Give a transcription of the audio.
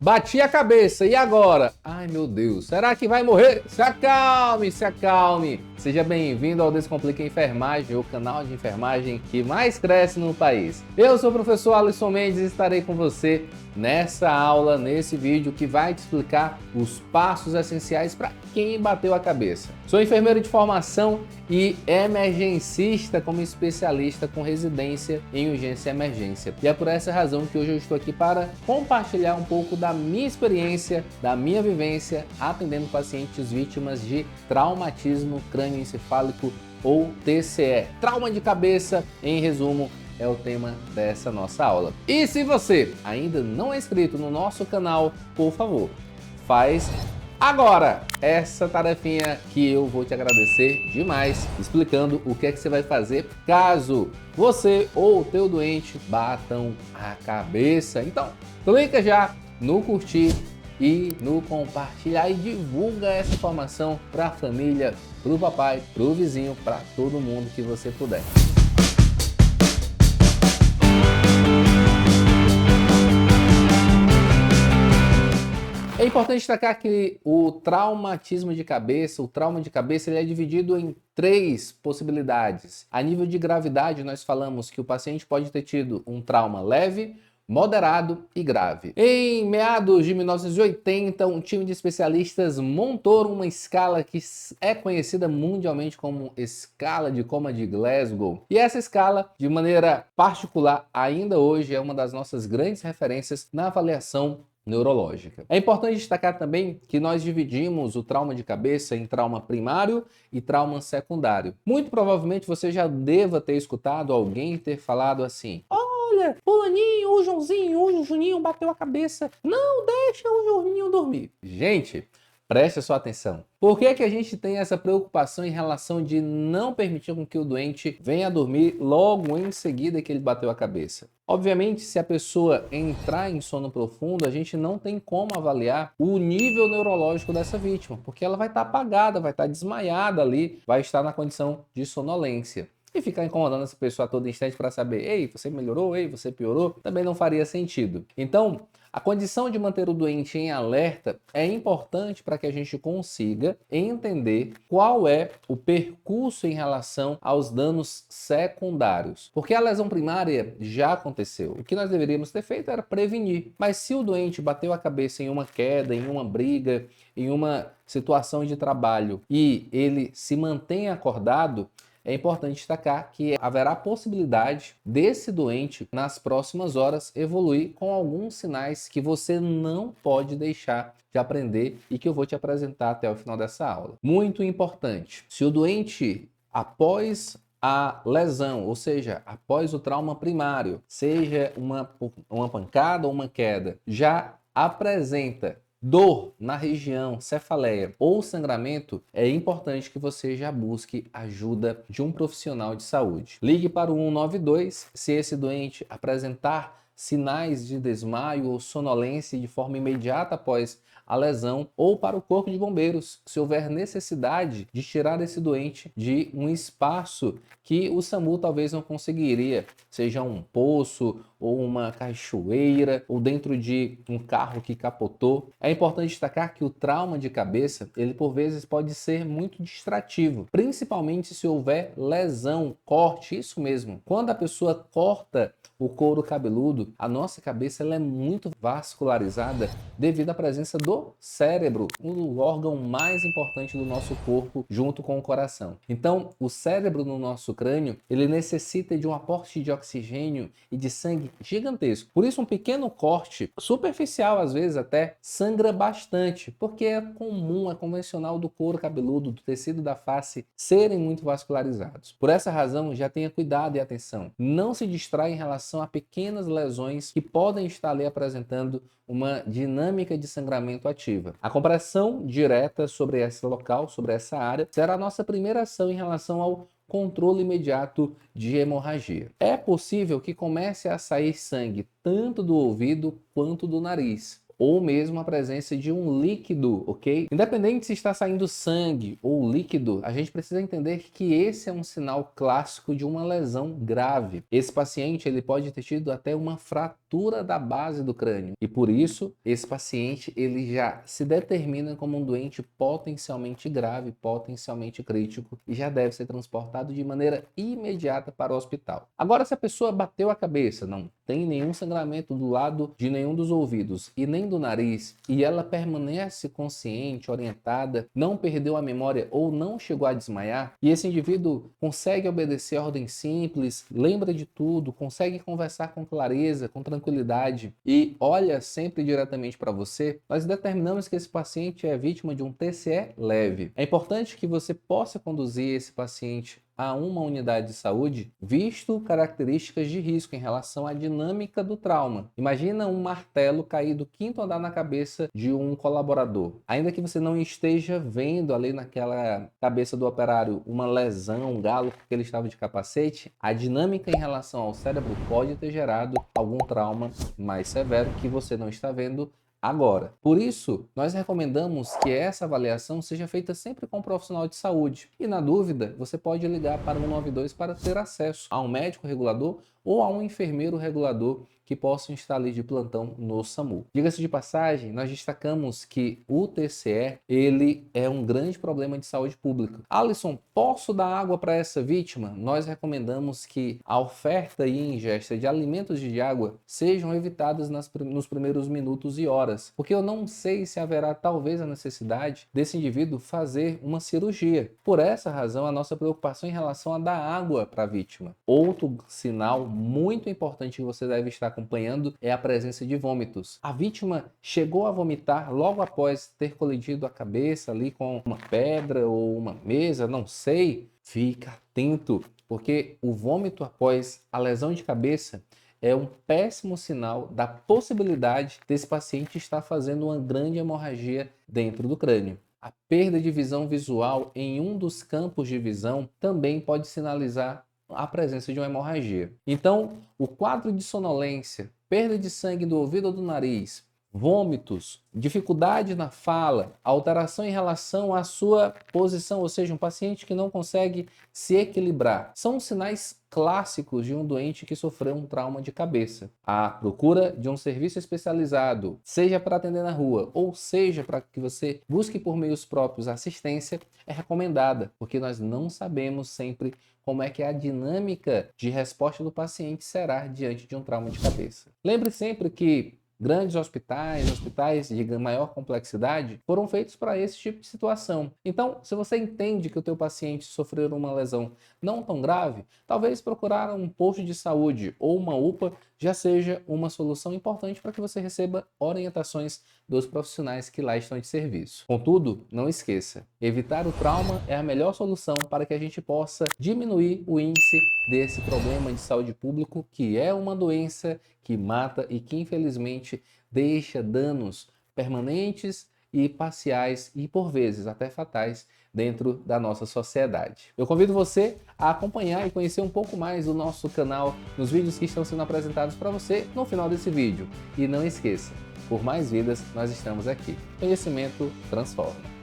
Bati a cabeça, e agora? Ai meu Deus, será que vai morrer? Se acalme, se acalme. Seja bem-vindo ao Descomplica Enfermagem, o canal de enfermagem que mais cresce no país. Eu sou o professor Alisson Mendes e estarei com você nessa aula, nesse vídeo que vai te explicar os passos essenciais para quem bateu a cabeça. Sou enfermeiro de formação e emergencista como especialista com residência em urgência e emergência. E é por essa razão que hoje eu estou aqui para compartilhar um pouco da minha experiência, da minha vivência, atendendo pacientes vítimas de traumatismo crânioencefálico ou TCE. Trauma de cabeça, em resumo, é o tema dessa nossa aula. E se você ainda não é inscrito no nosso canal, por favor, faz agora essa tarefinha que eu vou te agradecer demais, explicando o que é que você vai fazer caso você ou o teu doente batam a cabeça. Então, clica já no curtir e no compartilhar e divulga essa informação para a família, para o papai, para o vizinho, para todo mundo que você puder. É importante destacar que o traumatismo de cabeça, o trauma de cabeça, ele é dividido em três possibilidades. A nível de gravidade, nós falamos que o paciente pode ter tido um trauma leve, moderado e grave. Em meados de 1980, um time de especialistas montou uma escala que é conhecida mundialmente como escala de coma de Glasgow. E essa escala, de maneira particular, ainda hoje é uma das nossas grandes referências na avaliação neurológica. É importante destacar também que nós dividimos o trauma de cabeça em trauma primário e trauma secundário. Muito provavelmente você já deva ter escutado alguém ter falado assim: olha, fulaninho, o Joãozinho, o Juninho bateu a cabeça, não deixa o Juninho dormir. Gente, preste a sua atenção. Por que que a gente tem essa preocupação em relação de não permitir com que o doente venha dormir logo em seguida que ele bateu a cabeça? Obviamente, se a pessoa entrar em sono profundo, a gente não tem como avaliar o nível neurológico dessa vítima, porque ela vai estar apagada, vai estar desmaiada ali, vai estar na condição de sonolência. E ficar incomodando essa pessoa a todo instante para saber, ei, você melhorou, ei, você piorou, também não faria sentido. Então, a condição de manter o doente em alerta é importante para que a gente consiga entender qual é o percurso em relação aos danos secundários. Porque a lesão primária já aconteceu. O que nós deveríamos ter feito era prevenir. Mas se o doente bateu a cabeça em uma queda, em uma briga, em uma situação de trabalho e ele se mantém acordado, é importante destacar que haverá possibilidade desse doente, nas próximas horas, evoluir com alguns sinais que você não pode deixar de aprender e que eu vou te apresentar até o final dessa aula. Muito importante, se o doente, após a lesão, ou seja, após o trauma primário, seja uma pancada ou uma queda, já apresenta dor na região cefaleia ou sangramento, é importante que você já busque ajuda de um profissional de saúde. Ligue para o 192 se esse doente apresentar sinais de desmaio ou sonolência de forma imediata após a lesão, ou para o corpo de bombeiros, se houver necessidade de tirar esse doente de um espaço que o SAMU talvez não conseguiria, seja um poço ou uma cachoeira ou dentro de um carro que capotou. É importante destacar que o trauma de cabeça, ele por vezes pode ser muito distrativo, principalmente se houver lesão, corte, isso mesmo. Quando a pessoa corta o couro cabeludo, a nossa cabeça ela é muito vascularizada devido à presença do cérebro, o órgão mais importante do nosso corpo, junto com o coração. Então, o cérebro no nosso crânio, ele necessita de um aporte de oxigênio e de sangue gigantesco. Por isso, um pequeno corte, superficial às vezes até, sangra bastante, porque é comum, é convencional do couro cabeludo, do tecido da face, serem muito vascularizados. Por essa razão, já tenha cuidado e atenção. Não se distrai em relação a pequenas lesões que podem estar ali apresentando uma dinâmica de sangramento ativa. A compressão direta sobre esse local, sobre essa área, será a nossa primeira ação em relação ao controle imediato de hemorragia. É possível que comece a sair sangue tanto do ouvido quanto do nariz, ou mesmo a presença de um líquido, ok? Independente se está saindo sangue ou líquido, a gente precisa entender que esse é um sinal clássico de uma lesão grave. Esse paciente ele pode ter tido até uma fratura altura da base do crânio. E por isso, esse paciente ele já se determina como um doente potencialmente grave, potencialmente crítico e já deve ser transportado de maneira imediata para o hospital. Agora, se a pessoa bateu a cabeça, não tem nenhum sangramento do lado de nenhum dos ouvidos e nem do nariz, e ela permanece consciente, orientada, não perdeu a memória ou não chegou a desmaiar, e esse indivíduo consegue obedecer a ordens simples, lembra de tudo, consegue conversar com clareza, com tranquilidade e olha sempre diretamente para você, nós determinamos que esse paciente é vítima de um TCE leve. É importante que você possa conduzir esse paciente a uma unidade de saúde, visto características de risco em relação à dinâmica do trauma. Imagina um martelo cair do 5º andar na cabeça de um colaborador. Ainda que você não esteja vendo ali naquela cabeça do operário uma lesão, um galo, porque ele estava de capacete, a dinâmica em relação ao cérebro pode ter gerado algum trauma mais severo que você não está vendo agora. Por isso, nós recomendamos que essa avaliação seja feita sempre com um profissional de saúde. E na dúvida, você pode ligar para o 192 para ter acesso a um médico regulador ou a um enfermeiro regulador que possam estar ali de plantão no SAMU. Diga-se de passagem, nós destacamos que o TCE, ele é um grande problema de saúde pública. Alisson, posso dar água para essa vítima? Nós recomendamos que a oferta e ingesta de alimentos de água sejam evitadas nos primeiros minutos e horas, porque eu não sei se haverá talvez a necessidade desse indivíduo fazer uma cirurgia. Por essa razão, a nossa preocupação em relação a dar água para a vítima. Outro sinal muito importante que você deve estar acompanhando é a presença de vômitos. A vítima chegou a vomitar logo após ter colidido a cabeça ali com uma pedra ou uma mesa, não sei. Fica atento, porque o vômito após a lesão de cabeça é um péssimo sinal da possibilidade desse paciente estar fazendo uma grande hemorragia dentro do crânio. A perda de visão visual em um dos campos de visão também pode sinalizar a presença de uma hemorragia. Então, o quadro de sonolência, perda de sangue do ouvido ou do nariz, vômitos, dificuldade na fala, alteração em relação à sua posição, ou seja, um paciente que não consegue se equilibrar, são sinais clássicos de um doente que sofreu um trauma de cabeça. A procura de um serviço especializado, seja para atender na rua, ou seja para que você busque por meios próprios assistência, é recomendada, porque nós não sabemos sempre como é que a dinâmica de resposta do paciente será diante de um trauma de cabeça. Lembre sempre que grandes hospitais, hospitais de maior complexidade, foram feitos para esse tipo de situação. Então, se você entende que o teu paciente sofreu uma lesão não tão grave, talvez procurar um posto de saúde ou uma UPA já seja uma solução importante para que você receba orientações dos profissionais que lá estão de serviço. Contudo, não esqueça, evitar o trauma é a melhor solução para que a gente possa diminuir o índice desse problema de saúde pública, que é uma doença que mata e que infelizmente deixa danos permanentes e parciais e por vezes até fatais dentro da nossa sociedade. Eu convido você a acompanhar e conhecer um pouco mais do nosso canal nos vídeos que estão sendo apresentados para você no final desse vídeo. E não esqueça, por mais vidas nós estamos aqui. Conhecimento transforma.